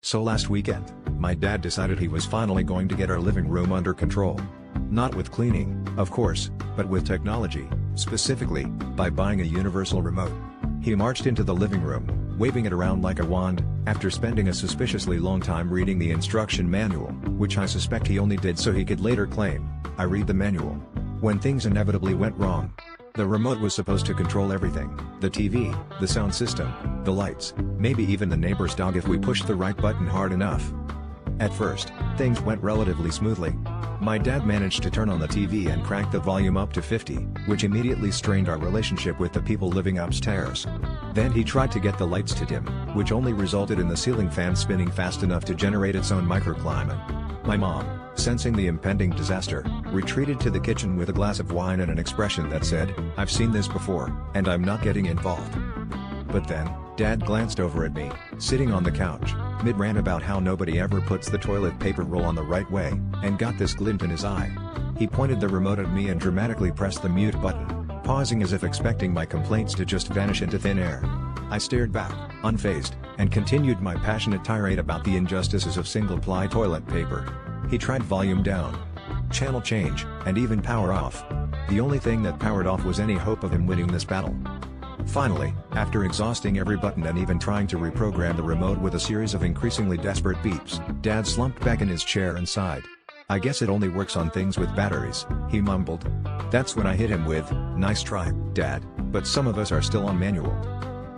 So last weekend, my dad decided he was finally going to get our living room under control. Not with cleaning, of course, but with technology, specifically, by buying a universal remote. He marched into the living room, waving it around like a wand, after spending a suspiciously long time reading the instruction manual, which I suspect he only did so he could later claim, "I read the manual." When things inevitably went wrong. The remote was supposed to control everything: the TV, the sound system, the lights, maybe even the neighbor's dog if we pushed the right button hard enough. At first, things went relatively smoothly. My dad managed to turn on the TV and crank the volume up to 50, which immediately strained our relationship with the people living upstairs. Then he tried to get the lights to dim, which only resulted in the ceiling fan spinning fast enough to generate its own microclimate. My mom, sensing the impending disaster, retreated to the kitchen with a glass of wine and an expression that said, "I've seen this before, and I'm not getting involved." But then, Dad glanced over at me, sitting on the couch, mid-rant about how nobody ever puts the toilet paper roll on the right way, and got this glint in his eye. He pointed the remote at me and dramatically pressed the mute button, pausing as if expecting my complaints to just vanish into thin air. I stared back, unfazed, and continued my passionate tirade about the injustices of single-ply toilet paper. He tried volume down, channel change, and even power off. The only thing that powered off was any hope of him winning this battle. Finally, after exhausting every button and even trying to reprogram the remote with a series of increasingly desperate beeps, Dad slumped back in his chair and sighed. "I guess it only works on things with batteries," he mumbled. That's when I hit him with, "Nice try, Dad, but some of us are still on manual."